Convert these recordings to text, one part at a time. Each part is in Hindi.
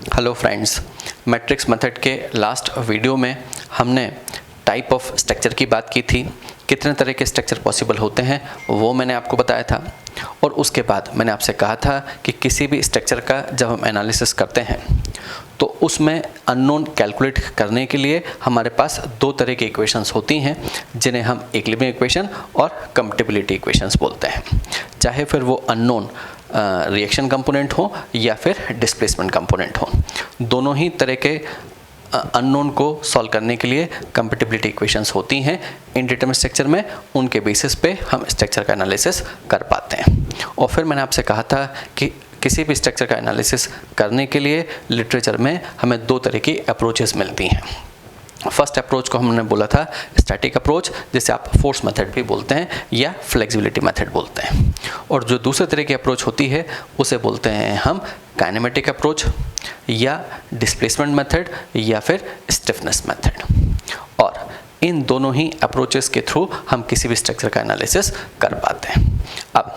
हेलो फ्रेंड्स, मैट्रिक्स मेथड के लास्ट वीडियो में हमने टाइप ऑफ स्ट्रक्चर की बात की थी। कितने तरह के स्ट्रक्चर पॉसिबल होते हैं वो मैंने आपको बताया था। और उसके बाद मैंने आपसे कहा था कि किसी भी स्ट्रक्चर का जब हम एनालिसिस करते हैं तो उसमें अननोन कैलकुलेट करने के लिए हमारे पास दो तरह की इक्वेशंस होती हैं, जिन्हें हम इक्विलिब्रियम इक्वेशन और कंपैटिबिलिटी इक्वेशंस बोलते हैं। चाहे फिर वो अननोन रिएक्शन कंपोनेंट हो या फिर डिस्प्लेसमेंट कंपोनेंट हो, दोनों ही तरह के अननोन को सॉल्व करने के लिए कंपैटिबिलिटी इक्वेशंस होती हैं इनडिटरमिनेट स्ट्रक्चर में। उनके बेसिस पे हम स्ट्रक्चर का एनालिसिस कर पाते हैं। और फिर मैंने आपसे कहा था कि किसी भी स्ट्रक्चर का एनालिसिस करने के लिए लिटरेचर में हमें दो तरह की अप्रोचेस मिलती हैं। फर्स्ट अप्रोच को हमने बोला था स्टैटिक अप्रोच, जिसे आप फोर्स मेथड भी बोलते हैं या फ्लेक्सिबिलिटी मेथड बोलते हैं। और जो दूसरे तरह की अप्रोच होती है उसे बोलते हैं हम काइनेमेटिक अप्रोच या डिस्प्लेसमेंट मेथड या फिर स्टिफनेस मेथड। और इन दोनों ही अप्रोचेस के थ्रू हम किसी भी स्ट्रक्चर का एनालिसिस कर पाते हैं। अब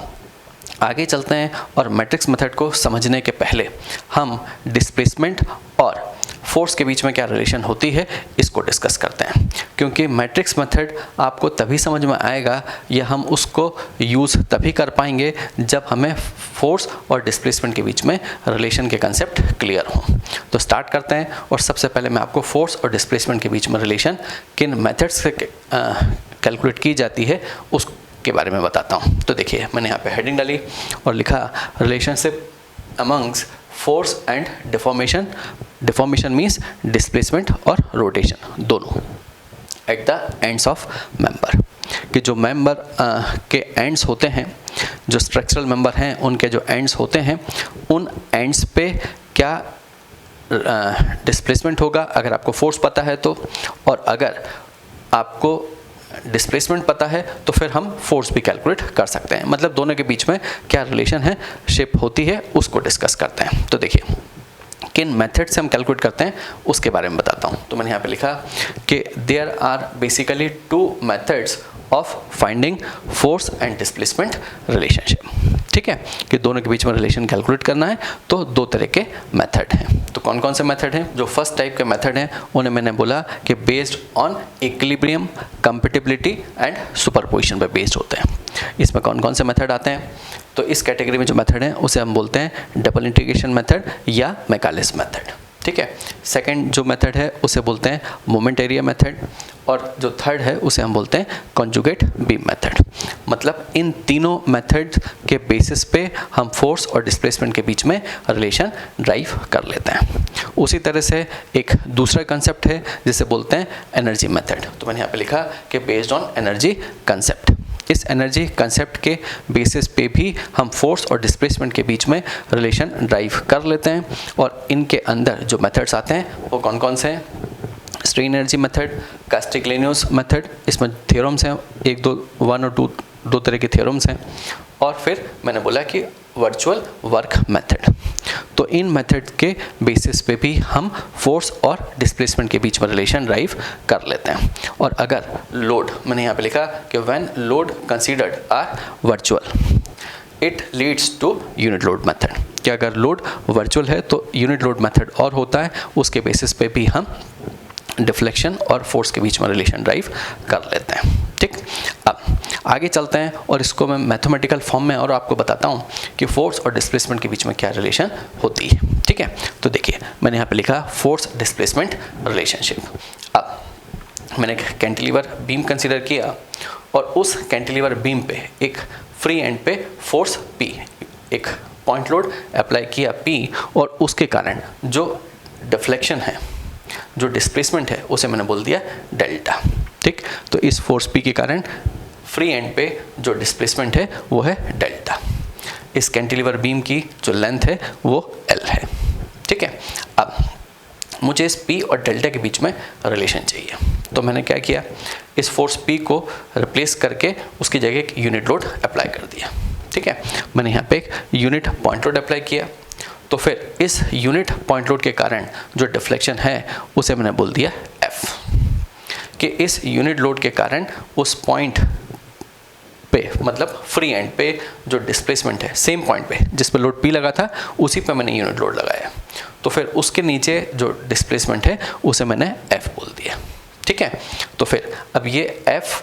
आगे चलते हैं और मैट्रिक्स मेथड को समझने के पहले हम डिस्प्लेसमेंट और फोर्स के बीच में क्या रिलेशन होती है इसको डिस्कस करते हैं। क्योंकि मैट्रिक्स मेथड आपको तभी समझ में आएगा या हम उसको यूज़ तभी कर पाएंगे जब हमें फोर्स और डिस्प्लेसमेंट के बीच में रिलेशन के कंसेप्ट क्लियर हों। तो स्टार्ट करते हैं और सबसे पहले मैं आपको फोर्स और डिस्प्लेसमेंट के बीच में रिलेशन किन मेथड्स से कैलकुलेट की जाती है उसके बारे में बताता हूँ। तो देखिए, मैंने यहाँ पे हेडिंग डाली और लिखा relationship amongst force and deformation. Deformation means displacement और रोटेशन दोनों at the ends of member. कि जो मेंबर के एंड्स होते हैं, जो स्ट्रक्चरल मेंबर हैं उनके जो एंड्स होते हैं, उन एंड्स पे क्या डिस्प्लेसमेंट होगा अगर आपको फोर्स पता है तो, और अगर आपको डिस्प्लेसमेंट पता है तो फिर हम फोर्स भी कैलकुलेट कर सकते हैं। मतलब दोनों के बीच में क्या रिलेशन है, शिप होती है, उसको डिस्कस करते हैं। तो देखिए, किन मेथड से हम कैलकुलेट करते हैं उसके बारे में बताता हूँ। तो मैंने यहाँ पे लिखा कि there are basically two methods of finding force and displacement relationship. ठीक है, कि दोनों के बीच में रिलेशन कैलकुलेट करना है तो दो तरह के मेथड हैं। तो कौन कौन से मेथड हैं? जो फर्स्ट टाइप के मेथड हैं उन्हें मैंने बोला कि based on equilibrium, compatibility and superposition पर बेस्ड होते हैं। इसमें कौन कौन से मेथड आते हैं? तो इस कैटेगरी में जो मेथड है उसे हम बोलते हैं डबल इंटीग्रेशन मेथड या मैकालिस मेथड। ठीक है, सेकंड जो मेथड है उसे बोलते हैं मोमेंट एरिया मेथड, और जो थर्ड है उसे हम बोलते हैं कॉन्जुगेट बीम मेथड। मतलब इन तीनों मेथड के बेसिस पे हम फोर्स और डिस्प्लेसमेंट के बीच में रिलेशन ड्राइव कर लेते हैं। उसी तरह से एक दूसरा कंसेप्ट है जिसे बोलते हैं एनर्जी मेथड। तो मैंने यहाँ पे लिखा कि बेस्ड ऑन एनर्जी कंसेप्ट। इस एनर्जी कंसेप्ट के बेसिस पे भी हम फोर्स और डिस्प्लेसमेंट के बीच में रिलेशन ड्राइव कर लेते हैं। और इनके अंदर जो मेथड्स आते हैं वो कौन कौन से हैं? स्ट्रेन एनर्जी मेथड, कास्टिग्लियानोस मेथड, इसमें थ्योरम्स हैं दो तरह के थ्योरम्स हैं। और फिर मैंने बोला कि वर्चुअल वर्क मेथड। तो इन मेथड के बेसिस पे भी हम फोर्स और डिस्प्लेसमेंट के बीच में रिलेशन ड्राइव कर लेते हैं। और अगर लोड, मैंने यहाँ पे लिखा कि when load considered are virtual it leads to unit load method. कि अगर लोड वर्चुअल है तो यूनिट लोड मेथड और होता है, उसके बेसिस पे भी हम डिफ्लेक्शन और फोर्स के बीच में रिलेशन ड्राइव कर लेते हैं। ठीक, अब आगे चलते हैं और इसको मैं मैथमेटिकल फॉर्म में और आपको बताता हूँ कि फोर्स और डिस्प्लेसमेंट के बीच में क्या रिलेशन होती है। ठीक है, तो देखिए, मैंने यहाँ पे लिखा फोर्स डिस्प्लेसमेंट रिलेशनशिप। अब मैंने एक कैंटिलीवर बीम कंसीडर किया और उस कैंटिलीवर बीम पे एक फ्री एंड पे फोर्स P, एक पॉइंट लोड अप्लाई किया P, और उसके कारण जो डिफ्लेक्शन है, जो डिस्प्लेसमेंट है, उसे मैंने बोल दिया डेल्टा। ठीक, तो इस फोर्स P के कारण फ्री एंड पे जो डिस्प्लेसमेंट है वो है डेल्टा। इस कैंटिलीवर बीम की जो लेंथ है वो L है। ठीक है, अब मुझे इस P और डेल्टा के बीच में रिलेशन चाहिए। तो मैंने क्या किया, इस फोर्स P को रिप्लेस करके उसकी जगह एक यूनिट लोड अप्लाई कर दिया। ठीक है, मैंने यहाँ पे एक यूनिट पॉइंट लोड अप्लाई किया। तो फिर इस यूनिट पॉइंट लोड के कारण जो डिफ्लेक्शन है उसे मैंने बोल दिया F। कि इस यूनिट लोड के कारण उस पॉइंट पे, मतलब फ्री एंड पे जो डिस्प्लेसमेंट है, सेम पॉइंट पे जिस पे लोड P लगा था उसी पे मैंने यूनिट लोड लगाया। तो फिर उसके नीचे जो डिस्प्लेसमेंट है उसे मैंने F बोल दिया, ठीक है। तो फिर अब ये F,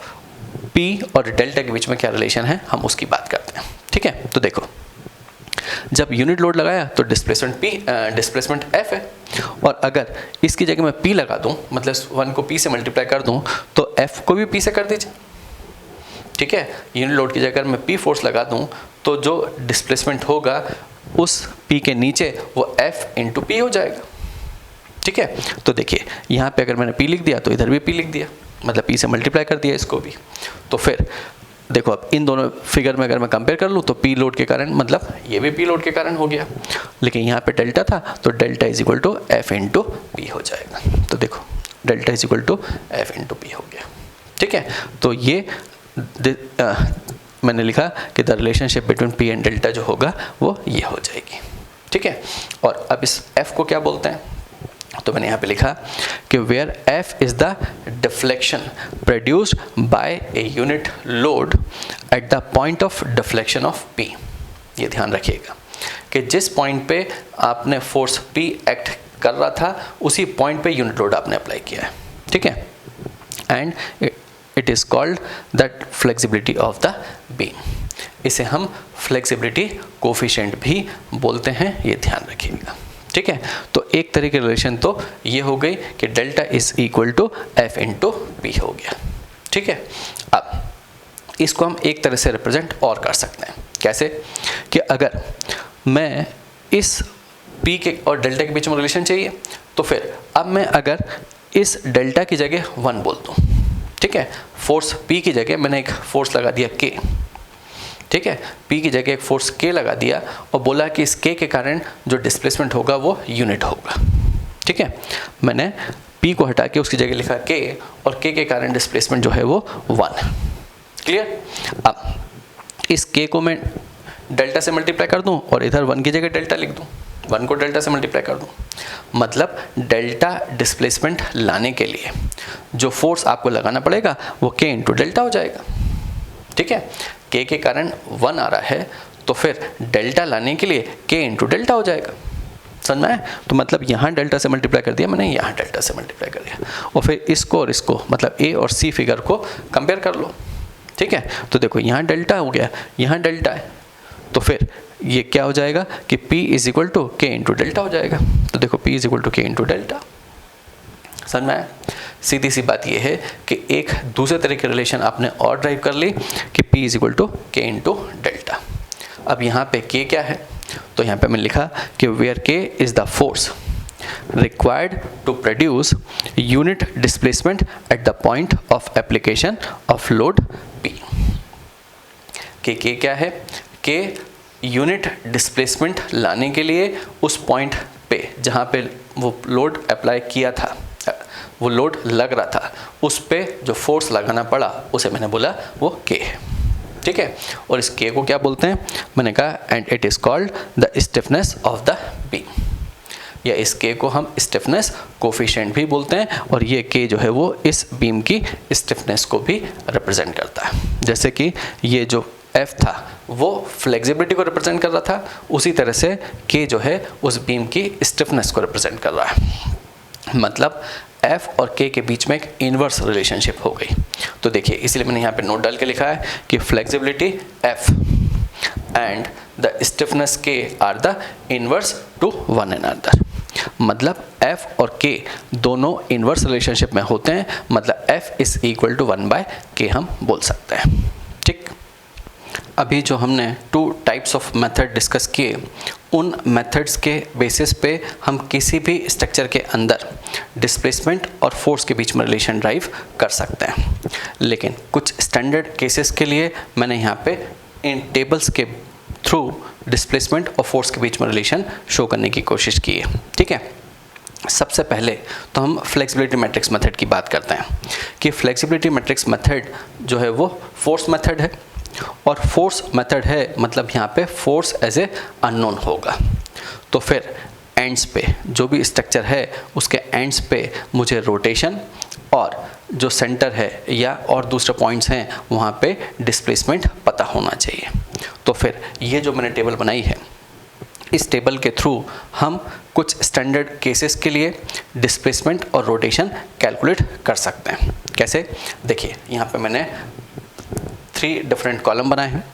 P और डेल्टा के बीच में क्या रिलेशन है हम उसकी बात करते हैं, ठीक है। तो देखो, जब यूनिट लोड लगाया तो डिस्प्लेसमेंट F है, और अगर इसकी जगह मैं P लगा दूं, मतलब 1 को P से मल्टीप्लाई कर दूं, तो F को भी P से कर दीजिए, ठीक है। यूनिट लोड की जगह मैं P फोर्स लगा दूं तो जो डिस्प्लेसमेंट होगा उस P के नीचे वो F इंटू P हो जाएगा, ठीक है। तो देखिए यहाँ पे अगर मैंने P लिख दिया तो इधर भी P लिख दिया, मतलब P से मल्टीप्लाई कर दिया इसको भी। तो फिर देखो अब इन दोनों फिगर में अगर मैं कंपेयर कर लूँ तो P लोड के कारण, मतलब ये भी P लोड के कारण हो गया, लेकिन यहाँ पे डेल्टा था तो delta is equal to F into P हो जाएगा। तो देखो delta is equal to F into P हो गया, ठीक है। तो ये मैंने लिखा कि the relationship between P and delta जो होगा वो ये हो जाएगी, ठीक है। और अब इस F को क्या बोलते हैं, तो मैंने यहाँ पे लिखा कि where F is the deflection produced by a unit load at the point of deflection of P। ये ध्यान रखिएगा कि जिस पॉइंट पे आपने फोर्स P एक्ट कर रहा था उसी पॉइंट पे यूनिट लोड आपने अप्लाई किया है, ठीक है। And it is called that flexibility of the beam. इसे हम फ्लेक्सिबिलिटी कोफिशिएंट भी बोलते हैं, ये ध्यान रखिएगा, ठीक है। तो एक तरह की रिलेशन तो ये हो गई कि delta is equal to F into P हो गया, ठीक है। अब इसको हम एक तरह से रिप्रेजेंट और कर सकते हैं, कैसे कि अगर मैं इस P के और डेल्टा के बीच में रिलेशन चाहिए तो फिर अब मैं अगर इस डेल्टा की जगह 1 बोल दूँ, ठीक है, फोर्स P की जगह मैंने एक फोर्स लगा दिया K, ठीक है, P की जगह एक फोर्स K लगा दिया और बोला कि इस K के कारण जो डिस्प्लेसमेंट होगा वो यूनिट होगा, ठीक है। मैंने P को हटा के उसकी जगह लिखा K और K के कारण डिस्प्लेसमेंट जो है वो 1, क्लियर। अब इस K को मैं डेल्टा से मल्टीप्लाई कर दूं और इधर 1 की जगह डेल्टा लिख दूं, 1 को डेल्टा से मल्टीप्लाई कर दूं, मतलब डेल्टा डिस्प्लेसमेंट लाने के लिए जो फोर्स आपको लगाना पड़ेगा वो K इंटू डेल्टा हो जाएगा, ठीक है। K के कारण 1 आ रहा है तो फिर डेल्टा लाने के लिए K इंटू डेल्टा हो जाएगा, समझ में आया। तो मतलब यहाँ डेल्टा से मल्टीप्लाई कर दिया मैंने, यहाँ डेल्टा से मल्टीप्लाई कर दिया, और फिर इसको और इसको मतलब A और C फिगर को कंपेयर कर लो, ठीक है। तो देखो यहाँ डेल्टा हो गया, यहाँ डेल्टा है, तो फिर ये क्या हो जाएगा कि P is equal to K into delta हो जाएगा। तो देखो P is equal to K into delta, समझ में आया। सीधी सी बात ये है कि एक दूसरे तरह की रिलेशन आपने और ड्राइव कर ली कि P is equal to K into delta. अब यहाँ पे K क्या है, तो यहाँ पे मैंने लिखा कि where K is the force required to produce unit displacement at the point of application of load P। K क्या है, K यूनिट डिस्प्लेसमेंट लाने के लिए उस पॉइंट पे जहाँ पे वो लोड अप्लाई किया था, वो लोड लग रहा था, उस पे जो फोर्स लगाना पड़ा उसे मैंने बोला वो K है, ठीक है। और इस K को क्या बोलते हैं, मैंने कहा and it is called the stiffness of the beam, या इस K को हम स्टिफनेस कोफिशिएंट भी बोलते हैं, और ये K जो है वो इस बीम की स्टिफनेस को भी रिप्रेजेंट करता है। जैसे कि ये जो F था वो फ्लेक्सिबिलिटी को रिप्रेजेंट कर रहा था, उसी तरह से K जो है उस बीम की स्टिफनेस को रिप्रेजेंट कर रहा है, मतलब F और K के बीच में एक इनवर्स रिलेशनशिप हो गई। तो देखिए इसलिए मैंने यहाँ पे नोट डाल के लिखा है कि flexibility F and the stiffness K are the inverse to one another, मतलब F और K दोनों इनवर्स रिलेशनशिप में होते हैं, मतलब F is equal to 1/K हम बोल सकते हैं, ठीक। अभी जो हमने 2 टाइप्स ऑफ मेथड डिस्कस किए, उन मेथड्स के बेसिस पे हम किसी भी स्ट्रक्चर के अंदर डिस्प्लेसमेंट और फोर्स के बीच में रिलेशन ड्राइव कर सकते हैं। लेकिन कुछ स्टैंडर्ड केसेस के लिए मैंने यहाँ पे इन टेबल्स के थ्रू डिस्प्लेसमेंट और फोर्स के बीच में रिलेशन शो करने की कोशिश की है, ठीक है। सबसे पहले तो हम फ्लेक्सिबिलिटी मैट्रिक्स मेथड की बात करते हैं कि फ्लेक्सिबिलिटी मैट्रिक्स मेथड जो है वो फोर्स मेथड है, और फोर्स मेथड है मतलब यहाँ पे फोर्स एज ए अननोन होगा। तो फिर एंड्स पे जो भी स्ट्रक्चर है उसके एंड्स पे मुझे रोटेशन और जो सेंटर है या और दूसरे पॉइंट्स हैं वहाँ पे डिस्प्लेसमेंट पता होना चाहिए। तो फिर ये जो मैंने टेबल बनाई है इस टेबल के थ्रू हम कुछ स्टैंडर्ड केसेस के लिए डिस्प्लेसमेंट और रोटेशन कैलकुलेट कर सकते हैं। कैसे? देखिए, यहाँ पे मैंने 3 डिफरेंट कॉलम बनाए हैं।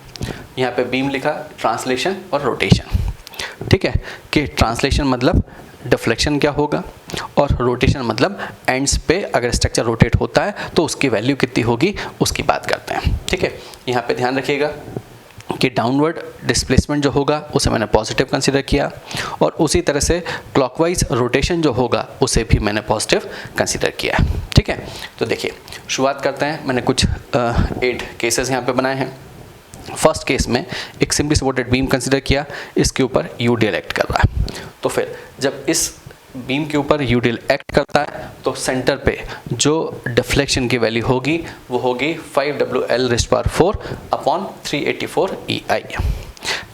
यहाँ पे बीम लिखा, ट्रांसलेशन और रोटेशन। ठीक है, कि ट्रांसलेशन मतलब डिफ्लेक्शन क्या होगा और रोटेशन मतलब एंड्स पे अगर स्ट्रक्चर रोटेट होता है तो उसकी वैल्यू कितनी होगी, उसकी बात करते हैं। ठीक है, यहाँ पे ध्यान रखिएगा कि डाउनवर्ड डिस्प्लेसमेंट जो होगा उसे मैंने पॉजिटिव कंसीडर किया और उसी तरह से क्लॉकवाइज रोटेशन जो होगा उसे भी मैंने पॉजिटिव कंसीडर किया। ठीक है, तो देखिए शुरुआत करते हैं। मैंने कुछ 8 केसेस यहाँ पे बनाए हैं। फर्स्ट केस में एक सिंपली सपोर्टेड बीम कंसीडर किया, इसके ऊपर यूडीएल एक्ट कर रहा है। तो फिर जब इस बीम के ऊपर यूडीएल एक्ट करता है तो सेंटर पे जो डिफ्लेक्शन की वैल्यू होगी वो होगी 5WL⁴ अपॉन 384 EI।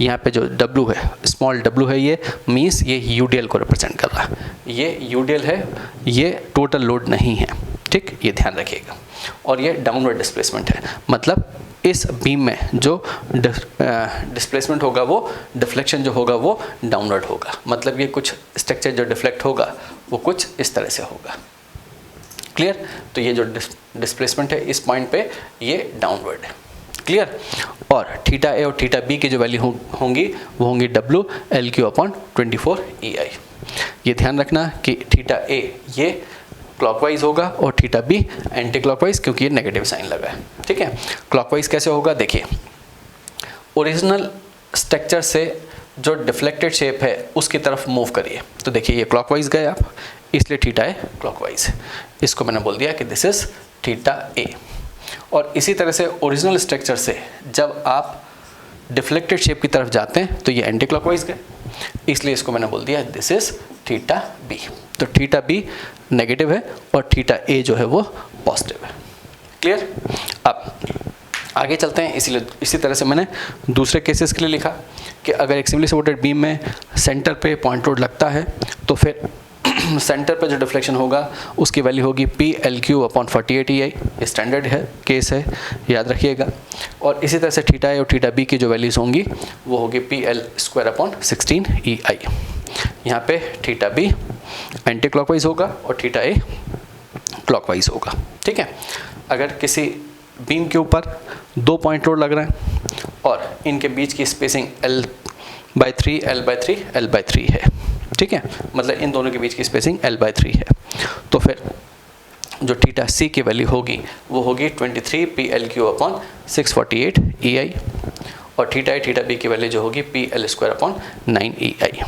यहाँ पे जो W है, स्मॉल w है, ये मीन्स ये यूडीएल को रिप्रेजेंट कर रहा है। ये यूडीएल है, ये टोटल लोड नहीं है। ठीक, ये ध्यान रखिएगा। और ये डाउनवर्ड डिस्प्लेसमेंट है, मतलब इस बीम में जो डिस्प्लेसमेंट होगा वो डिफ्लेक्शन जो होगा वो डाउनवर्ड होगा। मतलब ये कुछ स्ट्रक्चर जो डिफ्लेक्ट होगा वो कुछ इस तरह से होगा। क्लियर? तो ये जो डिस्प्लेसमेंट है इस पॉइंट पे ये डाउनवर्ड है। क्लियर? और थीटा ए और थीटा बी की जो वैल्यू होंगी वो होंगी WL³ अपॉन 24 EI। ये ध्यान रखना कि थीटा ए ये क्लॉकवाइज होगा और थीटा बी एंटी क्लॉकवाइज, क्योंकि ये नेगेटिव साइन लगा है। ठीक है, क्लॉकवाइज कैसे होगा? देखिए, ओरिजिनल स्ट्रक्चर से जो डिफ्लेक्टेड शेप है उसकी तरफ मूव करिए। तो देखिए ये क्लॉकवाइज गए आप, इसलिए थीटा ए क्लॉकवाइज। इसको मैंने बोल दिया कि दिस इज थीटा ए। और इसी तरह से ओरिजिनल स्ट्रक्चर से जब आप डिफ्लेक्टेड शेप की तरफ जाते हैं तो ये एंटी क्लॉकवाइज गए, इसलिए इसको मैंने बोल दिया दिस इज थीटा बी। तो थीटा बी नेगेटिव है और थीटा ए जो है वो पॉजिटिव है। क्लियर? अब आगे चलते हैं। इसी तरह से मैंने दूसरे केसेस के लिए लिखा कि अगर एक सिंपली सपोर्टेड बीम में सेंटर पे पॉइंट लोड लगता है तो फिर सेंटर पे जो डिफ्लेक्शन होगा उसकी वैल्यू होगी PL³ अपॉन 48 EI। ये स्टैंडर्ड है, केस है, याद रखिएगा। और इसी तरह से थीटा ए और थीटा बी की जो वैल्यूज़ होंगी वो होगी PL² अपॉन 16 EI। यहाँ पे थीटा बी एंटी क्लॉकवाइज होगा और थीटा ए क्लॉकवाइज होगा। ठीक है, अगर किसी बीम के ऊपर 2 पॉइंट लोड लग रहे हैं और इनके बीच की स्पेसिंग L/3 L/3 L/3 है। ठीक है, मतलब इन दोनों के बीच की स्पेसिंग L/3 है। तो फिर जो थीटा सी की वैल्यू होगी वो होगी 23 PL³ अपॉन 648 EI और थीटा ए थीटा बी की वैल्यू जो होगी PL² अपॉन 9 EI।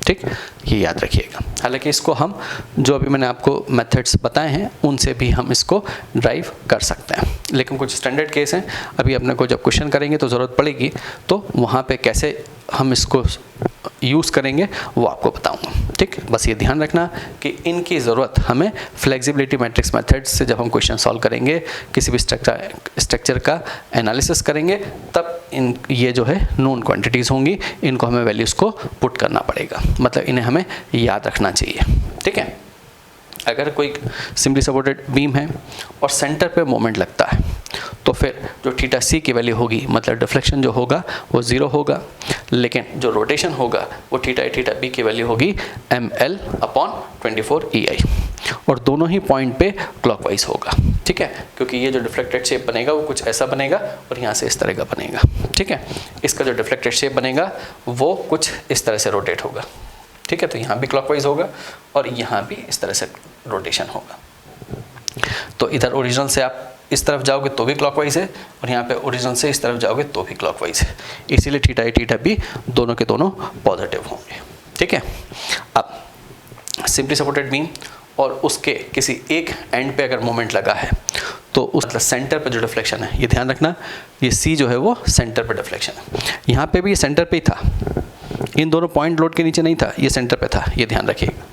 ठीक, ये याद रखिएगा। हालांकि इसको हम जो अभी मैंने आपको मेथड्स बताए हैं उनसे भी हम इसको ड्राइव कर सकते हैं, लेकिन कुछ स्टैंडर्ड केस हैं, अभी अपने को जब क्वेश्चन करेंगे तो ज़रूरत पड़ेगी तो वहाँ पे कैसे हम इसको यूज़ करेंगे वो आपको बताऊंगा। ठीक, बस ये ध्यान रखना कि इनकी ज़रूरत हमें फ्लेक्सिबिलिटी मैट्रिक्स मेथड्स से जब हम क्वेश्चन सॉल्व करेंगे, किसी भी स्ट्रक्चर का एनालिसिस करेंगे, तब ये जो है नोन क्वांटिटीज़ होंगी, इनको हमें वैल्यूज़ को पुट करना पड़ेगा, मतलब इन्हें हमें याद रखना चाहिए। ठीक है, अगर कोई सिंपली सपोर्टेड बीम है और सेंटर पे मोमेंट लगता है तो फिर जो थीटा सी की वैल्यू होगी, मतलब डिफ्लेक्शन जो होगा वो 0 होगा, लेकिन जो रोटेशन होगा वो थीटा ए थीटा बी की वैल्यू होगी ML अपॉन 24 EI और दोनों ही पॉइंट पे क्लॉकवाइज होगा। ठीक है, क्योंकि ये जो डिफ्लेक्टेड शेप बनेगा वो कुछ ऐसा बनेगा और यहाँ से इस तरह का बनेगा। ठीक है, इसका जो डिफ्लेक्टेड शेप बनेगा वो कुछ इस तरह से रोटेट होगा। ठीक है, तो यहाँ भी क्लॉकवाइज होगा और यहाँ भी इस तरह से रोटेशन होगा। तो इधर ओरिजिनल से आप इस तरफ जाओगे तो भी क्लॉकवाइज है और यहाँ पे ओरिजिन से इस तरफ जाओगे तो भी क्लॉकवाइज है, इसीलिए थीटा ए थीटा बी दोनों के दोनों पॉजिटिव होंगे। ठीक है, अब सिंपली सपोर्टेड बीम और उसके किसी एक एंड पे अगर मोमेंट लगा है तो उस मतलब सेंटर पे जो डिफ्लेक्शन है, ये ध्यान रखना, ये सी जो है वो सेंटर पे डिफ्लेक्शन है। यहाँ पे भी ये सेंटर पे ही था, इन दोनों पॉइंट लोड के नीचे नहीं था, ये सेंटर पे था, ये ध्यान रखिएगा।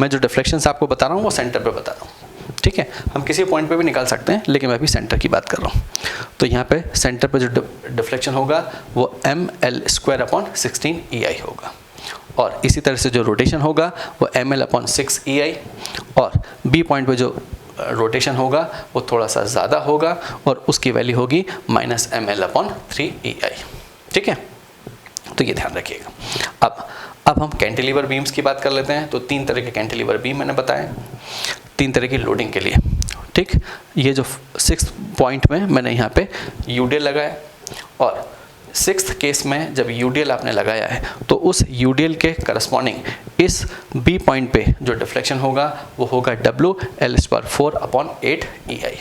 मैं जो डिफ्लेक्शन आपको बता रहा हूँ वो सेंटर पे बता रहा हूँ। ठीक है, हम किसी पॉइंट पे भी निकाल सकते हैं, लेकिन मैं अभी सेंटर की बात कर रहा हूँ। तो यहाँ पे सेंटर पे जो डिफ्लेक्शन होगा वो ML² अपॉन 16 EI होगा और इसी तरह से जो रोटेशन होगा वो ML अपॉन 6 EI और बी पॉइंट पे जो रोटेशन होगा वो थोड़ा सा ज़्यादा होगा और उसकी वैल्यू होगी -ML अपॉन 3 EI। ठीक है, तो ये ध्यान रखिएगा। अब अब हम कैंटिलीवर बीम्स की बात कर लेते हैं। तो 3 तरह के कैंटिलीवर बीम मैंने बताए, 3 तरह की लोडिंग के लिए, ठीक। ये जो 6th पॉइंट में मैंने यहाँ पे यूडीएल लगाया, और 6th केस में जब यूडीएल आपने लगाया है तो उस यूडीएल के करस्पॉन्डिंग इस बी पॉइंट पे जो डिफ्लेक्शन होगा वो होगा WL/4/8 EI,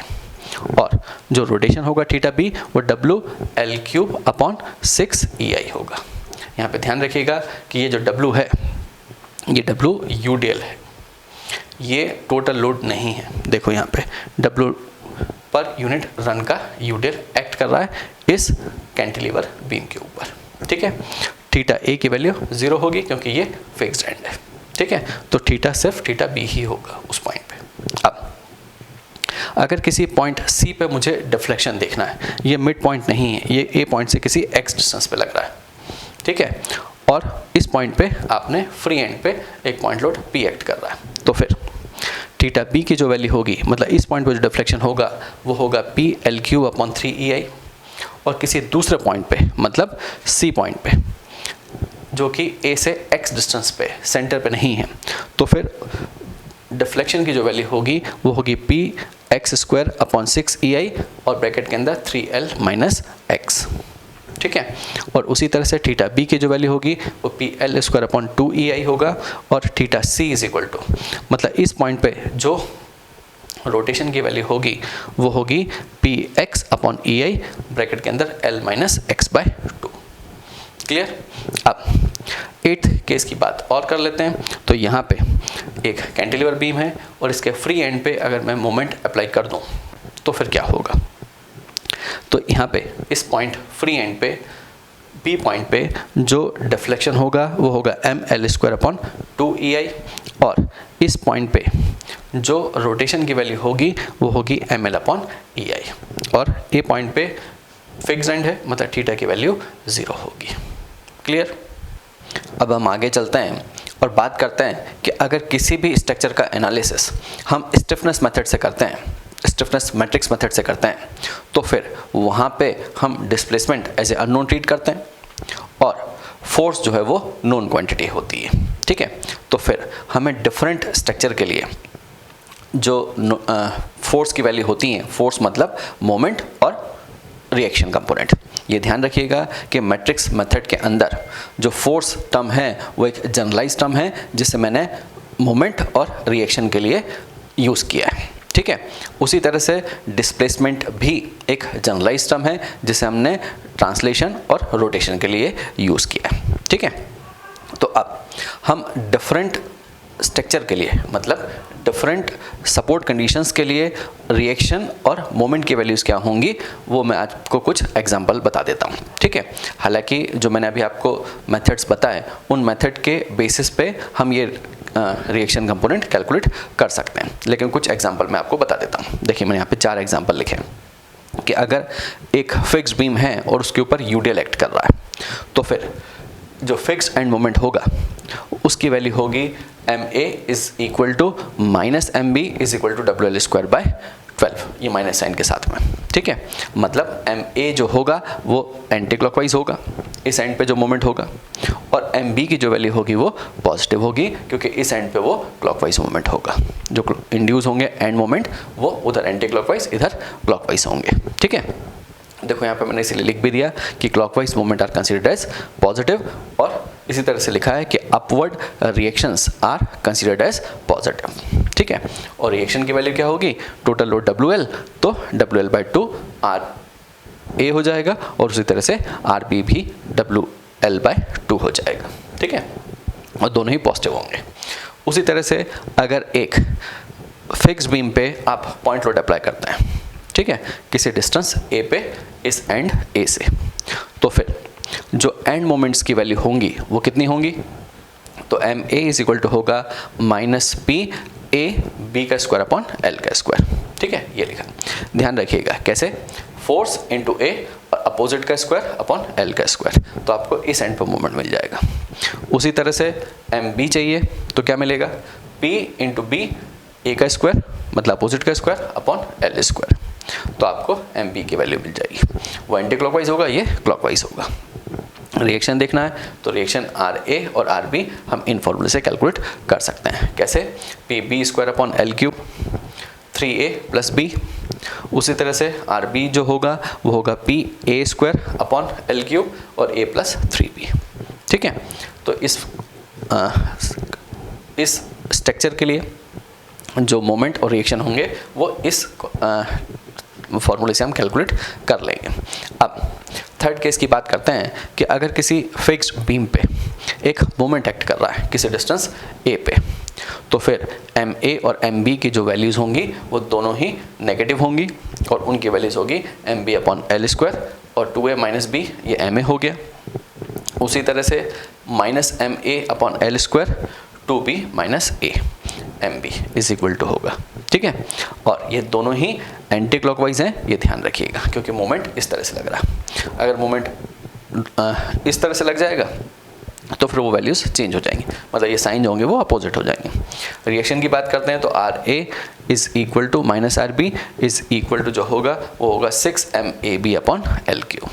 और जो रोटेशन होगा थीटा बी वो WL3/6 EI होगा। यहाँ पे ध्यान रखिएगा कि ये जो W है ये W यूडीएल है, ये टोटल लोड नहीं है। देखो यहाँ पे W पर यूनिट रन का यूडीएल एक्ट कर रहा है इस कैंटिलीवर बीम के ऊपर, ठीक है। थीटा ए की वैल्यू 0 होगी क्योंकि ये फिक्स्ड एंड है, ठीक है। तो थीटा सिर्फ थीटा बी ही होगा उस पॉइंट पे। अब अगर किसी पॉइंट सी पे मुझे डिफ्लेक्शन देखना है, ये मिड पॉइंट नहीं है, ये ए पॉइंट से किसी एक्स डिस्टेंस पे लग रहा है, ठीक है, और इस पॉइंट पे आपने फ्री एंड पे एक पॉइंट लोड पी एक्ट कर रहा है, तो फिर थीटा बी की जो वैल्यू होगी, मतलब इस पॉइंट पे जो डिफ्लेक्शन होगा वो होगा PL3/3 EI, और किसी दूसरे पॉइंट पे मतलब सी पॉइंट पे जो कि ए से एक्स डिस्टेंस पे सेंटर पे नहीं है, तो फिर डिफ्लेक्शन की जो वैल्यू होगी वो होगी PX²/6 EI और ब्रैकेट के अंदर 3L-X, ठीक है। और उसी तरह से थीटा बी की जो वैल्यू होगी वो PL²/2 EI होगा, और theta C is equal to, मतलब इस पॉइंट पे जो रोटेशन की वैल्यू होगी वो होगी PX/EI ब्रैकेट के अंदर L-X/2। क्लियर। अब 8th केस की बात और कर लेते हैं। तो यहाँ पे एक कैंटिलीवर बीम है और इसके फ्री एंड पे अगर मैं मोमेंट अप्लाई कर दूँ तो फिर क्या होगा। तो यहाँ पे इस पॉइंट फ्री एंड पे बी पॉइंट पे जो डिफ्लेक्शन होगा वो होगा ML²/2 EI, और इस पॉइंट पे जो रोटेशन की वैल्यू होगी वो होगी ML/EI, और ए पॉइंट पे फिक्स एंड है, मतलब थीटा की वैल्यू 0 होगी। क्लियर। अब हम आगे चलते हैं और बात करते हैं कि अगर किसी भी स्ट्रक्चर का एनालिसिस हम स्टिफनेस मेथड से करते हैं, स्टिफनेस मैट्रिक्स मेथड से करते हैं, तो फिर वहाँ पे हम displacement as a unknown treat करते हैं और फोर्स जो है वो नोन क्वांटिटी होती है, ठीक है। तो फिर हमें डिफरेंट स्ट्रक्चर के लिए जो फोर्स की वैल्यू होती हैं, फोर्स मतलब मोमेंट और रिएक्शन कंपोनेंट, ये ध्यान रखिएगा कि मैट्रिक्स मेथड के अंदर जो फोर्स टर्म है वो एक जनरलाइज टर्म है जिसे मैंने मोमेंट और रिएक्शन के लिए यूज़ किया है, ठीक है। उसी तरह से डिस्प्लेसमेंट भी एक जनरलाइज टर्म है जिसे हमने ट्रांसलेशन और रोटेशन के लिए यूज़ किया है, ठीक है। तो अब हम डिफरेंट स्ट्रक्चर के लिए, मतलब डिफरेंट सपोर्ट कंडीशंस के लिए रिएक्शन और मोमेंट की वैल्यूज़ क्या होंगी वो मैं आपको कुछ एग्जांपल बता देता हूँ, ठीक है। हालांकि जो मैंने अभी आपको मेथड्स बताए उन मेथड के बेसिस पे हम ये रिएक्शन कंपोनेंट कैलकुलेट कर सकते हैं, लेकिन कुछ एग्जांपल मैं आपको बता देता हूँ। देखिए मैंने यहाँ पे 4 एग्जांपल लिखे हैं कि अगर एक फिक्स बीम है और उसके ऊपर यूडीएल एक्ट कर रहा है, तो फिर जो फिक्स एंड मोमेंट होगा उसकी वैल्यू होगी MA is equal to -MB is equal to WL²/12, ये माइनस साइन के साथ में, ठीक है। मतलब MA जो होगा वो एंटी क्लॉकवाइज होगा, इस एंड पे जो मोमेंट होगा, और MB की जो वैल्यू होगी वो पॉजिटिव होगी क्योंकि इस एंड पे वो क्लॉकवाइज मोमेंट होगा। जो इंड्यूस होंगे एंड मोमेंट वो उधर एंटी क्लॉकवाइज इधर क्लॉकवाइज होंगे, ठीक है। देखो यहाँ पे मैंने इसीलिए लिख भी दिया कि clockwise moment are considered as positive, और इसी तरह से लिखा है कि upward reactions are considered as positive, ठीक है। और रिएक्शन की वैल्यू क्या होगी, टोटल लोड WL, तो WL/2 RA हो जाएगा, और उसी तरह से RB भी WL/2 हो जाएगा, ठीक है, और दोनों ही पॉजिटिव होंगे। उसी तरह से अगर एक फिक्स बीम पे आप पॉइंट लोड अप्लाई करते हैं, ठीक है, किसी डिस्टेंस A पे इस एंड A से, तो फिर जो एंड मोमेंट्स की वैल्यू होंगी वो कितनी होंगी, तो MA इज इक्वल टू होगा -PAB²/L², ठीक है, ये लिखा। ध्यान रखिएगा कैसे, फोर्स इंटू A और अपोजिट का स्क्वायर अपॉन L का स्क्वायर, तो आपको इस एंड पर मोमेंट मिल जाएगा। उसी तरह से MB चाहिए तो क्या मिलेगा, P इंटू B A का स्क्वायर मतलब अपोजिट का स्क्वायर अपॉन L स्क्वायर, तो आपको MB की वैल्यू मिल जाएगी। वो एंटी क्लॉकवाइज होगा, ये क्लॉकवाइज होगा। रिएक्शन देखना है तो रिएक्शन आर ए और आर बी हम इन फॉर्मूले से कैलकुलेट कर सकते हैं। कैसे? P B square upon L cube 3a plus B. उसी तरह से आर बी जो होगा वो होगा P A square upon L cube और a प्लस 3b। ठीक है, तो इस स्ट्रक्चर के लिए जो मोमेंट और रिएक्शन होंगे वो इस फॉर्मूले से हम कैलकुलेट कर लेंगे। अब थर्ड केस की बात करते हैं कि अगर किसी फिक्स्ड बीम पे एक मोमेंट एक्ट कर रहा है किसी डिस्टेंस a पे, तो फिर एम ए और एम बी की जो वैल्यूज़ होंगी वो दोनों ही नेगेटिव होंगी और उनकी वैल्यूज़ होगी M B upon L square और 2a माइनस बी ये एम ए हो गया। उसी तरह से minus M A upon L square 2b minus A M B is equal to होगा। ठीक है, और ये दोनों ही एंटी क्लॉकवाइज हैं, ये ध्यान रखिएगा, क्योंकि मोमेंट इस तरह से लग रहा है। अगर मोमेंट इस तरह से लग जाएगा तो फिर वो वैल्यूज़ चेंज हो जाएंगी, मतलब ये साइन जो होंगे वो अपोजिट हो जाएंगे। रिएक्शन की बात करते हैं तो R A is equal to minus R B is equal to जो होगा वो होगा 6ma अपॉन एल क्यू।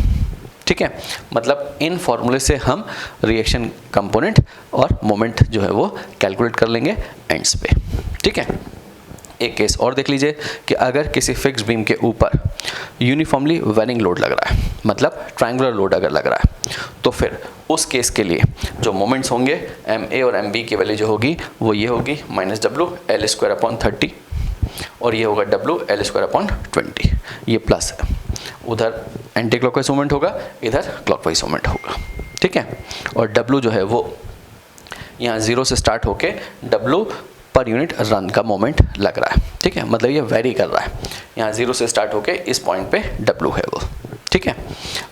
ठीक है, मतलब इन फॉर्मूले से हम रिएक्शन कंपोनेंट और मोमेंट जो है वो कैलकुलेट कर लेंगे एंड्स पे। ठीक है, एक केस और देख लीजिए कि अगर किसी फिक्स बीम के ऊपर यूनिफॉर्मली वेरिंग लोड लग रहा है, मतलब ट्रायंगुलर लोड अगर लग रहा है, तो फिर उस केस के लिए जो मोमेंट्स होंगे एम ए और एम बी की वैल्यू जो होगी वो ये होगी minus W L square upon 30 और ये होगा डब्लू एल स्क्वायर अपॉन 20। ये प्लस है, उधर एंटी क्लॉकवाइज मूवमेंट होगा, इधर क्लॉकवाइज मूवमेंट होगा। ठीक है, और डब्लू जो है वो यहाँ 0 से स्टार्ट होके डब्लू पर यूनिट रन का मोमेंट लग रहा है। ठीक है, मतलब ये वेरी कर रहा है, यहाँ 0 से स्टार्ट होके इस पॉइंट पे डब्लू है वो। ठीक है,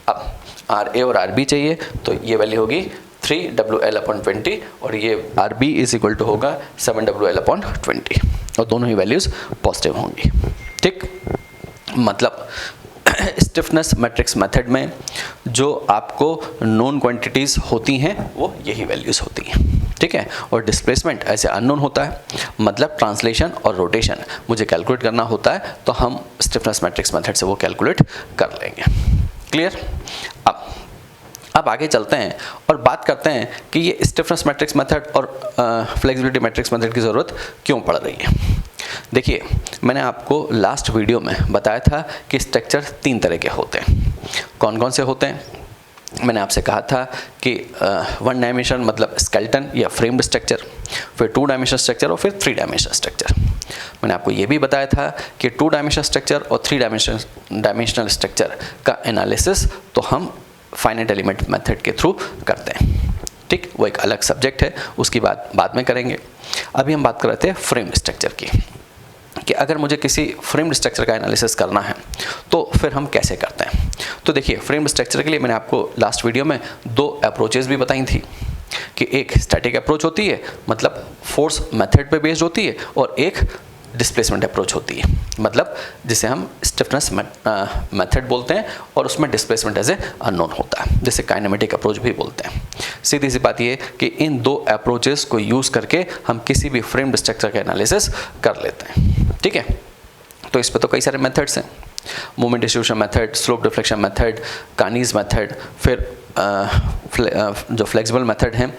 अब आर ए और आर बी चाहिए तो ये वैल्यू होगी 3WL अपॉन 20 और ये R B is equal to होगा 7WL अपॉन 20 और दोनों ही वैल्यूज़ पॉजिटिव होंगी। ठीक, मतलब स्टिफनेस मैट्रिक्स मेथड में जो आपको नोन क्वांटिटीज़ होती हैं वो यही वैल्यूज़ होती हैं। ठीक है, और डिस्प्लेसमेंट ऐसे अननोन होता है, मतलब ट्रांसलेशन और रोटेशन मुझे कैलकुलेट करना होता है तो हम स्टिफनेस मैट्रिक्स मेथड से वो कैलकुलेट कर लेंगे। क्लियर? अब आगे चलते हैं और बात करते हैं कि ये स्टिफनेस मैट्रिक्स मेथड और फ्लेक्सिबिलिटी मैट्रिक्स मेथड की ज़रूरत क्यों पड़ रही है। देखिए, मैंने आपको लास्ट वीडियो में बताया था कि स्ट्रक्चर 3 तरह के होते हैं। कौन कौन से होते हैं? मैंने आपसे कहा था कि 1 डायमेंशन मतलब स्केलेटन या फ्रेम्ड स्ट्रक्चर, फिर 2 डायमेंशन स्ट्रक्चर और फिर 3 डायमेंशन स्ट्रक्चर। मैंने आपको ये भी बताया था कि 2 डायमेंशन स्ट्रक्चर और 3 डायमेंशनल स्ट्रक्चर का एनालिसिस तो हम फाइनाइट एलिमेंट मेथड के थ्रू करते हैं। ठीक, वो एक अलग सब्जेक्ट है, उसकी बात बाद में करेंगे। अभी हम बात कर रहे थे फ्रेम्ड स्ट्रक्चर की, कि अगर मुझे किसी फ्रेम्ड स्ट्रक्चर का एनालिसिस करना है तो फिर हम कैसे करते हैं। तो देखिए, फ्रेम्ड स्ट्रक्चर के लिए मैंने आपको लास्ट वीडियो में 2 अप्रोचेस भी बताई थी कि एक स्टैटिक अप्रोच होती है, मतलब फोर्स मेथड पे बेस्ड होती है, और एक डिस्प्लेसमेंट अप्रोच होती है, मतलब जिसे हम स्टिफनेस मेथड बोलते हैं और उसमें डिस्प्लेसमेंट एज ए अननोन होता है, जिसे काइनेमेटिक अप्रोच भी बोलते हैं। सीधी सी बात ये कि इन 2 अप्रोचेस को यूज़ करके हम किसी भी फ्रेम्ड स्ट्रक्चर का एनालिसिस कर लेते हैं। ठीक है, तो इस पर तो कई सारे मेथड्स हैं, moment distribution method, slope deflection method, Kani's method, फिर जो फ्लेक्सिबल मेथड हैं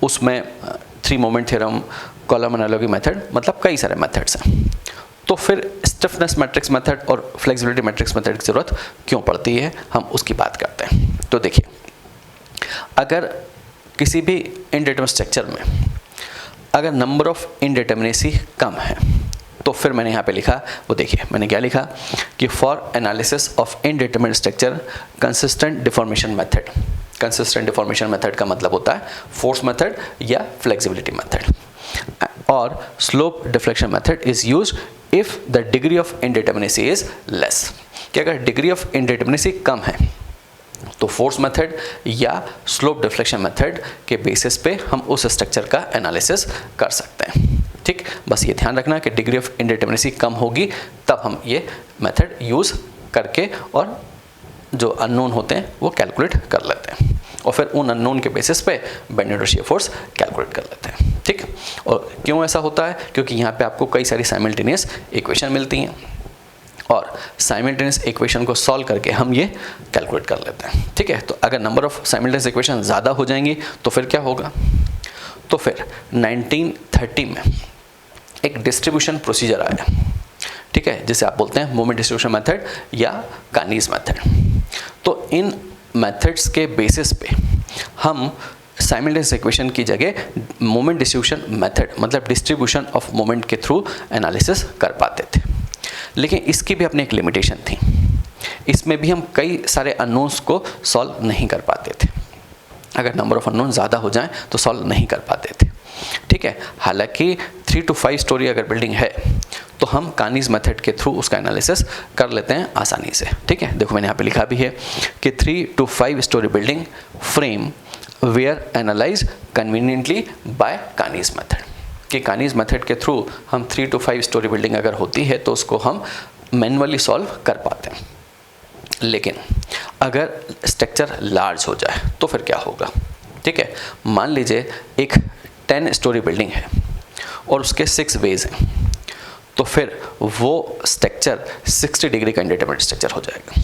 उसमें 3 moment theorem, column analogy method, मतलब कई सारे मेथड्स हैं। तो फिर स्टिफनेस मैट्रिक्स मेथड और फ्लेक्सिबिलिटी मैट्रिक्स मेथड की ज़रूरत क्यों पड़ती है, हम उसकी बात करते हैं। तो देखिए, अगर किसी भी इनडिटरमिनेट स्ट्रक्चर में अगर नंबर ऑफ इनडिटरमिनेसी कम है तो फिर मैंने यहाँ पे लिखा, वो देखिए मैंने क्या लिखा कि for analysis of indeterminate structure consistent deformation method. Consistent deformation method का मतलब होता है फोर्स मेथड या फ्लेक्सिबिलिटी मेथड, और slope deflection method is used if the degree of इनडिटरमिनेसी is less. कि अगर डिग्री ऑफ इनडिटरमिनेसी कम है तो फोर्स मेथड या स्लोप डिफ्लेक्शन मेथड के बेसिस पे हम उस स्ट्रक्चर का एनालिसिस कर सकते हैं। ठीक, बस ये ध्यान रखना कि डिग्री ऑफ इनडिटरमिनेसी कम होगी तब हम ये मेथड यूज़ करके और जो अननोन होते हैं वो कैलकुलेट कर लेते हैं, और फिर उन अननोन के बेसिस पे बेंडिंग और शियर फोर्स कैलकुलेट कर लेते हैं। ठीक, और क्यों ऐसा होता है? क्योंकि यहाँ पे आपको कई सारी साइमल्टेनियस इक्वेशन मिलती हैं और साइमल्टेनियस इक्वेशन को सॉल्व करके हम ये कैलकुलेट कर लेते हैं। ठीक है, तो अगर नंबर ऑफ साइमल्टेनियस इक्वेशन ज़्यादा हो जाएंगी तो फिर क्या होगा, तो फिर 1930 में एक डिस्ट्रीब्यूशन प्रोसीजर आया, ठीक है, जिसे आप बोलते हैं मोमेंट डिस्ट्रीब्यूशन मेथड या कानीज मेथड। तो इन मेथड्स के बेसिस पे हम साइमल्टेनियस इक्वेशन की जगह मोमेंट डिस्ट्रीब्यूशन मेथड मतलब डिस्ट्रीब्यूशन ऑफ मोमेंट के थ्रू एनालिसिस कर पाते थे। लेकिन इसकी भी अपनी एक लिमिटेशन थी, इसमें भी हम कई सारे अननोन्स को सॉल्व नहीं कर पाते थे। अगर नंबर ऑफ अननोन ज़्यादा हो जाएं तो सॉल्व नहीं कर पाते थे। ठीक है, हालांकि 3 to 5 स्टोरी अगर बिल्डिंग है तो हम कानीज मेथड के थ्रू उसका एनालिसिस कर लेते हैं आसानी से। ठीक है, देखो मैंने यहाँ पे लिखा भी है कि 3 to 5 storey building frame where analyse conveniently by Kani's method, कि कानीज मेथड के थ्रू हम 3 to 5 स्टोरी बिल्डिंग अगर होती है तो उसको हम मैनुअली सॉल्व कर पाते हैं। लेकिन अगर स्ट्रक्चर लार्ज हो जाए तो फिर क्या होगा। ठीक है, मान लीजिए एक 10 स्टोरी बिल्डिंग है और उसके 6 वेज हैं, तो फिर वो स्ट्रक्चर 60 डिग्री का इंडिटरमिनेट स्ट्रक्चर हो जाएगा।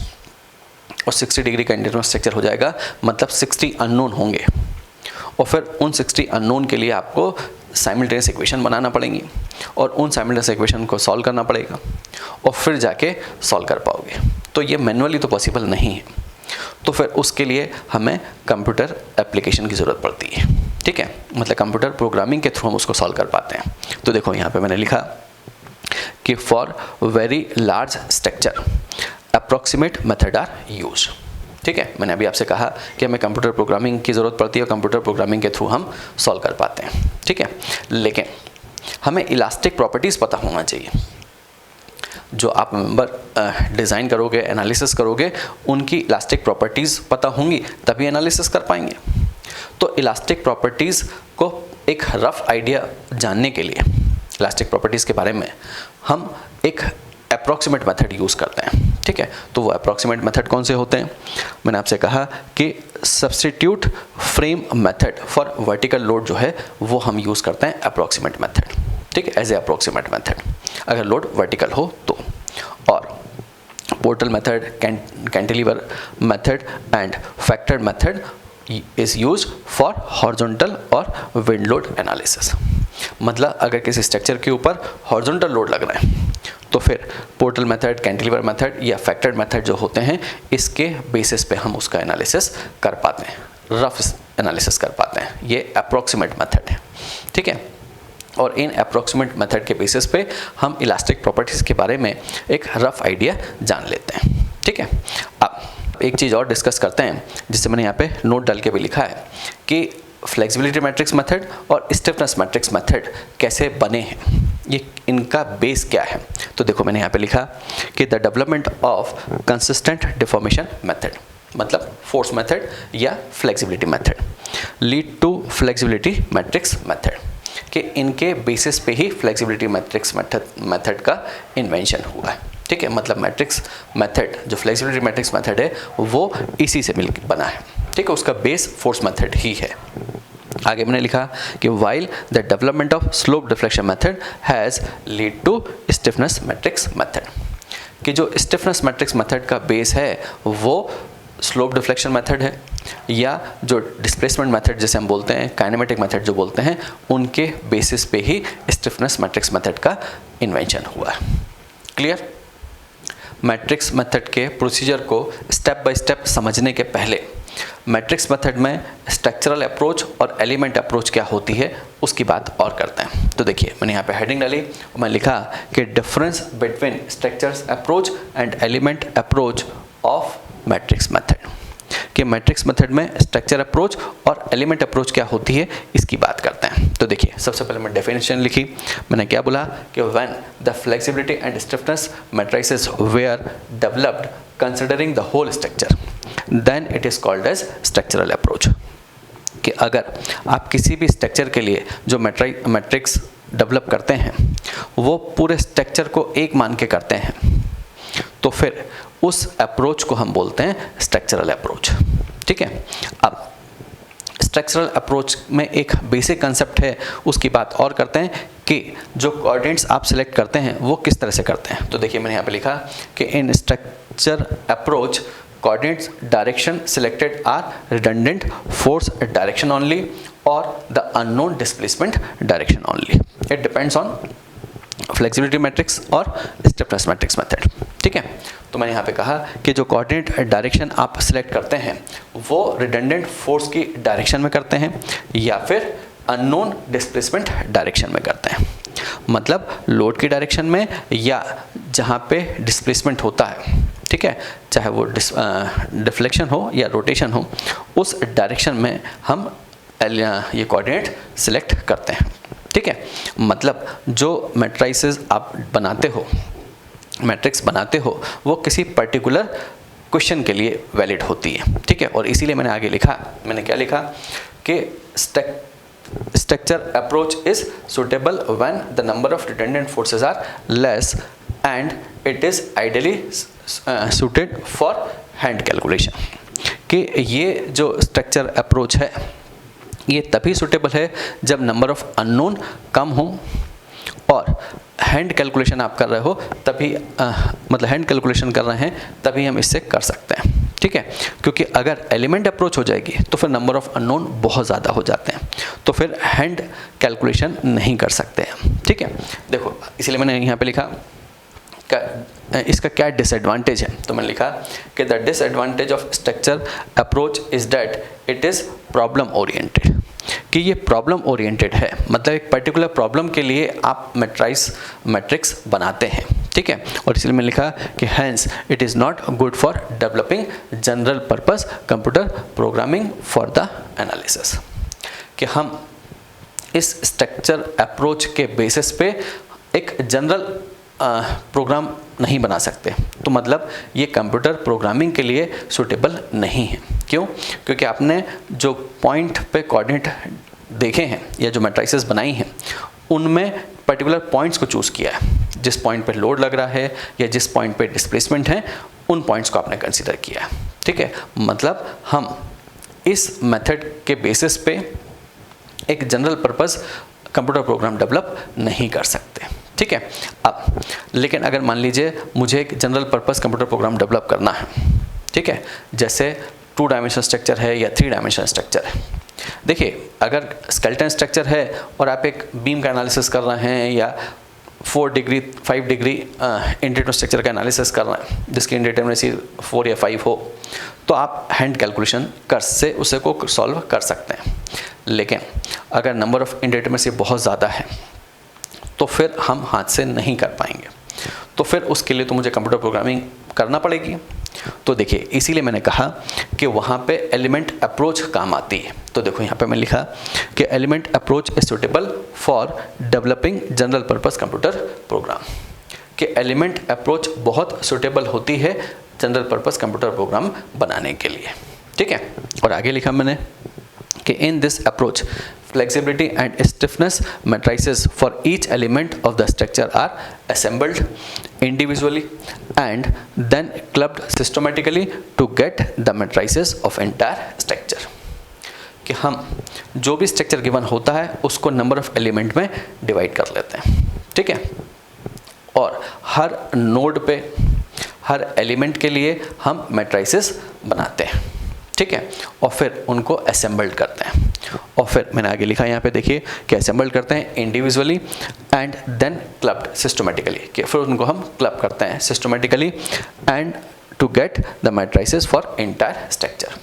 और 60 डिग्री का इंडिटरमिनेट स्ट्रक्चर हो जाएगा मतलब 60 अननोन होंगे, और फिर उन 60 अननोन के लिए आपको साइमल्टेनियस इक्वेशन बनाना पड़ेंगी और उन साइमल्टेनियस इक्वेशन को सॉल्व करना पड़ेगा और फिर जाके सॉल्व कर पाओगे। तो ये मैनुअली तो पॉसिबल नहीं है, तो फिर उसके लिए हमें कंप्यूटर एप्लीकेशन की ज़रूरत पड़ती है। ठीक है, मतलब कंप्यूटर प्रोग्रामिंग के थ्रू हम उसको सॉल्व कर पाते हैं। तो देखो यहाँ पे मैंने लिखा कि for very large structure approximate method are use. ठीक है, मैंने अभी आपसे कहा कि हमें कंप्यूटर प्रोग्रामिंग की ज़रूरत पड़ती है और कंप्यूटर प्रोग्रामिंग के थ्रू हम सॉल्व कर पाते हैं। ठीक है, लेकिन हमें इलास्टिक प्रॉपर्टीज़ पता होना चाहिए। जो आप मेंबर डिज़ाइन करोगे, एनालिसिस करोगे, उनकी इलास्टिक प्रॉपर्टीज़ पता होंगी तभी एनालिसिस कर पाएंगे। तो इलास्टिक प्रॉपर्टीज़ को एक रफ़ आइडिया जानने के लिए, इलास्टिक प्रॉपर्टीज़ के बारे में हम एक अप्रॉक्सीमेट मेथड यूज़ करते हैं। ठीक है, तो वो अप्रॉक्सीमेट मेथड कौन से होते हैं, मैंने आपसे कहा कि substitute frame method for vertical load जो है वो हम यूज़ करते हैं अप्रॉक्सीमेट मेथड। ठीक है, एज ए अप्रॉक्सीमेट मेथड अगर लोड वर्टिकल हो तो। और portal method, cantilever method and factored method is use for horizontal और विंड लोड एनालिसिस। मतलब अगर किसी स्ट्रक्चर के ऊपर हॉरिजॉन्टल लोड लग रहा है तो फिर पोर्टल मेथड, कैंटिलीवर मेथड या फैक्टर्ड मेथड जो होते हैं इसके बेसिस पे हम उसका एनालिसिस कर पाते हैं, रफ एनालिसिस कर पाते हैं। ये अप्रॉक्सीमेट मेथड है। ठीक है, और इन अप्रॉक्सीमेट मेथड के बेसिस पे हम इलास्टिक प्रॉपर्टीज़ के बारे में एक रफ आइडिया जान लेते हैं। ठीक है, अब एक चीज़ और डिस्कस करते हैं जिससे मैंने यहाँ पे नोट डाल के भी लिखा है कि फ्लेक्सिबिलिटी मैट्रिक्स मेथड और स्टिफनेस मैट्रिक्स मेथड कैसे बने हैं, ये इनका बेस क्या है। तो देखो मैंने यहाँ पे लिखा कि the development of consistent deformation method मतलब फोर्स मेथड या flexibility method lead to flexibility matrix method, कि इनके बेसिस पे ही फ्लेक्सिबिलिटी मैट्रिक्स मेथड का इन्वेंशन हुआ है। ठीक है, मतलब मैट्रिक्स मेथड जो फ्लेक्सिबिलिटी मैट्रिक्स मेथड है वो इसी से मिलकर बना है। ठीक है, उसका बेस फोर्स मेथड ही है। आगे मैंने लिखा कि while the development of slope deflection method has lead to stiffness matrix method, कि जो स्टिफनेस मैट्रिक्स मेथड का बेस है वो स्लोप डिफ्लेक्शन मेथड है, या जो डिस्प्लेसमेंट मेथड जैसे हम बोलते हैं, काइनेमेटिक मेथड जो बोलते हैं, उनके बेसिस पे ही स्टिफनेस मैट्रिक्स मेथड का इन्वेंशन हुआ है। क्लियर? मैट्रिक्स मेथड के प्रोसीजर को स्टेप बाय स्टेप समझने के पहले मैट्रिक्स मेथड में स्ट्रक्चरल अप्रोच और एलिमेंट अप्रोच क्या होती है उसकी बात और करते हैं। तो देखिए मैंने यहाँ पे हेडिंग डाली और मैं लिखा कि difference between structures approach and element approach of matrix method, कि मैट्रिक्स मेथड में स्ट्रक्चर अप्रोच और एलिमेंट अप्रोच क्या होती है इसकी बात करते हैं। तो देखिए सबसे पहले मैं डेफिनेशन लिखी, मैंने क्या बोला कि when the flexibility and stiffness matrices were developed considering the whole structure then it is called as structural approach, कि अगर आप किसी भी स्ट्रक्चर के लिए जो मैट्रिक्स डेवलप करते हैं वो पूरे स्ट्रक्चर को एक मान के करते हैं तो फिर उस अप्रोच को हम बोलते हैं स्ट्रक्चरल अप्रोच। ठीक है, अब स्ट्रक्चरल अप्रोच में एक बेसिक कंसेप्ट है उसकी बात और करते हैं कि जो कोऑर्डिनेट्स आप सिलेक्ट करते हैं वो किस तरह से करते हैं। तो देखिए मैंने यहाँ पे लिखा कि इन structure approach coordinates direction selected are redundant force direction only or the unknown displacement direction only. It depends on flexibility matrix और stiffness matrix method. ठीक है, तो मैंने यहाँ पे कहा कि जो कोऑर्डिनेट डायरेक्शन आप सिलेक्ट करते हैं वो रिडंडेंट फोर्स की डायरेक्शन में करते हैं या फिर अननोन डिस्प्लेसमेंट डायरेक्शन में करते हैं। मतलब लोड की डायरेक्शन में या जहाँ पे डिस्प्लेसमेंट होता है, ठीक है, चाहे वो डिफ्लेक्शन हो या रोटेशन हो, उस डायरेक्शन में हम ये कोऑर्डिनेट सिलेक्ट करते हैं। ठीक है, मतलब जो मैट्रिसेस आप बनाते हो, मैट्रिक्स बनाते हो, वो किसी पर्टिकुलर क्वेश्चन के लिए वैलिड होती है। ठीक है, और इसीलिए मैंने आगे लिखा, मैंने क्या लिखा कि structure approach is suitable when the number of redundant forces are less and it is ideally suited for hand calculation। कि ये जो स्ट्रक्चर अप्रोच है ये तभी सुटेबल है जब नंबर ऑफ अननोन कम हो और हैंड कैलकुलेशन आप कर रहे हो तभी मतलब हैंड कैलकुलेशन कर रहे हैं तभी हम इससे कर सकते हैं। ठीक है, क्योंकि अगर एलिमेंट अप्रोच हो जाएगी तो फिर नंबर ऑफ अननोन बहुत ज़्यादा हो जाते हैं, तो फिर हैंड कैलकुलेशन नहीं कर सकते हैं। ठीक है, देखो इसलिए मैंने यहाँ पे लिखा इसका क्या डिसएडवांटेज है, तो मैंने लिखा कि the disadvantage of structure approach is that it is problem oriented. कि ये प्रॉब्लम ओरिएंटेड है, मतलब एक पर्टिकुलर प्रॉब्लम के लिए आप मैट्रिक्स बनाते हैं। ठीक है, और इसलिए मैंने लिखा कि hence it is not good for developing general purpose computer programming for the analysis. कि हम इस स्ट्रक्चर अप्रोच के बेसिस पे एक जनरल प्रोग्राम नहीं बना सकते, तो मतलब ये कंप्यूटर प्रोग्रामिंग के लिए सूटेबल नहीं है। क्यों? क्योंकि आपने जो पॉइंट पे कोऑर्डिनेट देखे हैं या जो मैट्रिसेस बनाई हैं उनमें पर्टिकुलर पॉइंट्स को चूज़ किया है, जिस पॉइंट पे लोड लग रहा है या जिस पॉइंट पे डिस्प्लेसमेंट है उन पॉइंट्स को आपने कंसीडर किया है। ठीक है, मतलब हम इस मेथड के बेसिस पे एक general purpose computer program develop नहीं कर सकते। ठीक है, अब लेकिन अगर मान लीजिए मुझे एक general purpose computer program develop करना है, ठीक है, जैसे 2 डायमेंशन स्ट्रक्चर है या 3 डायमेंशन स्ट्रक्चर है। देखिए अगर स्केलेटन स्ट्रक्चर है और आप एक बीम का एनालिसिस कर रहे हैं या 4 डिग्री 5 डिग्री इंडिकेटर स्ट्रक्चर का एनालिसिस कर रहे हैं जिसकी इंडिटर्मिनेसी 4 या 5 हो, तो आप हैंड कैलकुलेशन से उसे को सॉल्व कर सकते हैं। लेकिन अगर नंबर ऑफ इंडिटर्मिनेसी बहुत ज़्यादा है तो फिर हम हाथ से नहीं कर पाएंगे, तो फिर उसके लिए तो मुझे कंप्यूटर प्रोग्रामिंग करना पड़ेगी। तो देखिए इसीलिए मैंने कहा कि वहाँ पे एलिमेंट अप्रोच काम आती है। तो देखो यहाँ पे मैं लिखा कि element approach is suitable for developing general purpose computer programme. कि एलिमेंट अप्रोच बहुत सुटेबल होती है जनरल पर्पस कंप्यूटर प्रोग्राम बनाने के लिए। ठीक है, और आगे लिखा मैंने कि in this approach flexibility and stiffness matrices for each element of the structure are assembled individually and then clubbed systematically to get the matrices of entire structure। कि हम जो भी स्ट्रक्चर गिवन होता है उसको नंबर ऑफ एलिमेंट में डिवाइड कर लेते हैं। ठीक है, और हर नोड पे हर एलिमेंट के लिए हम मैट्रिसेस बनाते हैं। ठीक है, और फिर उनको असेंबल्ड करते हैं। और फिर मैंने आगे लिखा यहाँ पे देखिए कि असेंबल्ड करते हैं individually and then clubbed systematically. कि फिर उनको हम क्लब करते हैं systematically and to get the matrices for entire structure.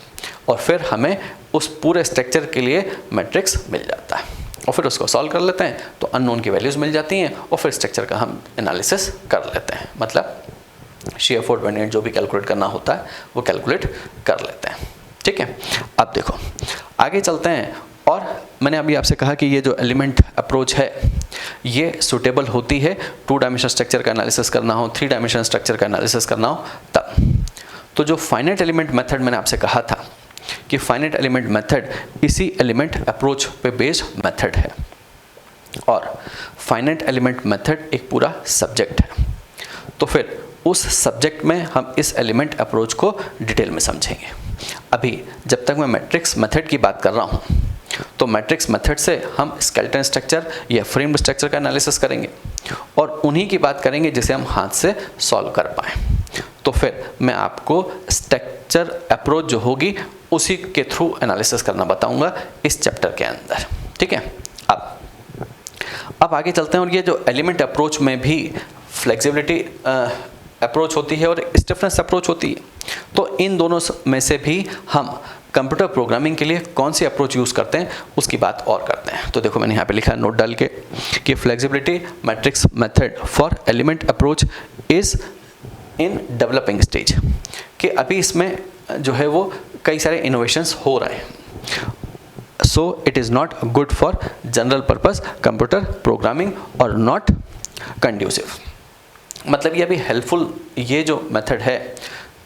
और फिर हमें उस पूरे स्ट्रक्चर के लिए मैट्रिक्स मिल जाता है और फिर उसको सॉल्व कर लेते हैं तो अननोन की वैल्यूज़ मिल जाती हैं और फिर स्ट्रक्चर का हम एनालिसिस कर लेते हैं। मतलब शेयर फोर्स वेरिएंट जो भी कैलकुलेट करना होता है वो कैलकुलेट कर लेते हैं। ठीक है, अब देखो आगे चलते हैं। और मैंने अभी आपसे कहा कि ये जो एलिमेंट अप्रोच है ये सूटेबल होती है 2 डायमेंशन स्ट्रक्चर का एनालिसिस करना हो, 3 डायमेंशन स्ट्रक्चर का एनालिसिस करना हो तब। तो जो फाइनाइट एलिमेंट मेथड मैंने आपसे कहा था कि फाइनाइट एलिमेंट मेथड इसी एलिमेंट अप्रोच पे बेस्ड मेथड है और फाइनाइट एलिमेंट मेथड एक पूरा सब्जेक्ट है। तो फिर उस सब्जेक्ट में हम इस एलिमेंट अप्रोच को डिटेल में समझेंगे। अभी जब तक मैं मैट्रिक्स मेथड की बात कर रहा हूँ तो मैट्रिक्स मेथड से हम स्केलेटन स्ट्रक्चर या फ्रेम स्ट्रक्चर का एनालिसिस करेंगे और उन्हीं की बात करेंगे जिसे हम हाथ से सॉल्व कर पाएँ। तो फिर मैं आपको स्ट्रक्चर अप्रोच जो होगी उसी के थ्रू एनालिसिस करना बताऊंगा इस चैप्टर के अंदर, ठीक है। अब आगे चलते हैं और ये जो एलिमेंट अप्रोच में भी फ्लेक्सिबिलिटी अप्रोच होती है और स्टिफनेस अप्रोच होती है, तो इन दोनों में से भी हम कंप्यूटर प्रोग्रामिंग के लिए कौन सी अप्रोच यूज़ करते हैं उसकी बात और करते हैं। तो देखो मैंने यहाँ पे लिखा है नोट डाल के कि flexibility matrix method for element approach is in developing stage, कि अभी इसमें जो है वो कई सारे इनोवेशंस हो रहे हैं। So it is not good for general purpose computer programming और नॉट कंड्यूसिव। मतलब ये अभी हेल्पफुल, ये जो मेथड है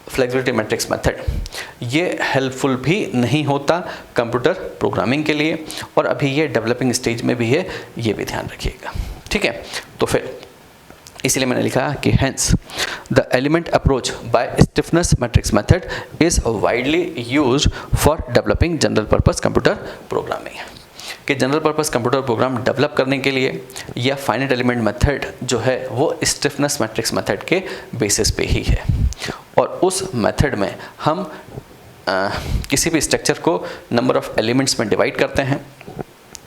फ्लेक्सिबिलिटी मैट्रिक्स मेथड, ये हेल्पफुल भी नहीं होता कंप्यूटर प्रोग्रामिंग के लिए और अभी ये डेवलपिंग स्टेज में भी है, ये भी ध्यान रखिएगा, ठीक है। तो फिर इसलिए मैंने लिखा कि hence the element approach by stiffness matrix method is widely used for developing general purpose computer programming, कि general purpose computer program develop करने के लिए या फाइनाइट एलिमेंट मेथड जो है वो स्टिफनेस मैट्रिक्स मेथड के बेसिस पे ही है। और उस मेथड में हम किसी भी स्ट्रक्चर को नंबर ऑफ एलिमेंट्स में डिवाइड करते हैं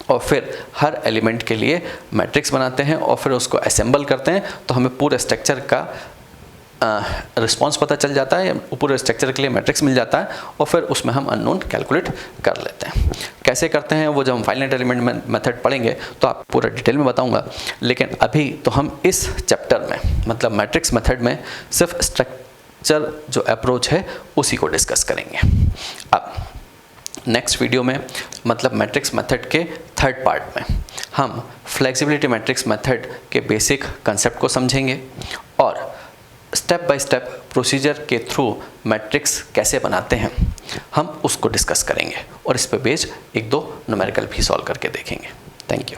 और फिर हर एलिमेंट के लिए मैट्रिक्स बनाते हैं और फिर उसको असेंबल करते हैं, तो हमें पूरे स्ट्रक्चर का रिस्पॉन्स पता चल जाता है, पूरे स्ट्रक्चर के लिए मैट्रिक्स मिल जाता है और फिर उसमें हम अननोन कैलकुलेट कर लेते हैं। कैसे करते हैं वो जब हम फाइनाइट एलिमेंट मेथड पढ़ेंगे तो आप पूरा डिटेल में बताऊंगा, लेकिन अभी तो हम इस चैप्टर में मतलब मैट्रिक्स मेथड में सिर्फ स्ट्रक्चर जो अप्रोच है उसी को डिस्कस करेंगे। अब नेक्स्ट वीडियो में मतलब मैट्रिक्स मेथड के थर्ड पार्ट में हम फ्लेक्सिबिलिटी मैट्रिक्स मेथड के बेसिक कंसेप्ट को समझेंगे और स्टेप बाय स्टेप प्रोसीजर के थ्रू मैट्रिक्स कैसे बनाते हैं हम उसको डिस्कस करेंगे और इस पे बेस्ड 1-2 न्यूमेरिकल भी सॉल्व करके देखेंगे। Thank you.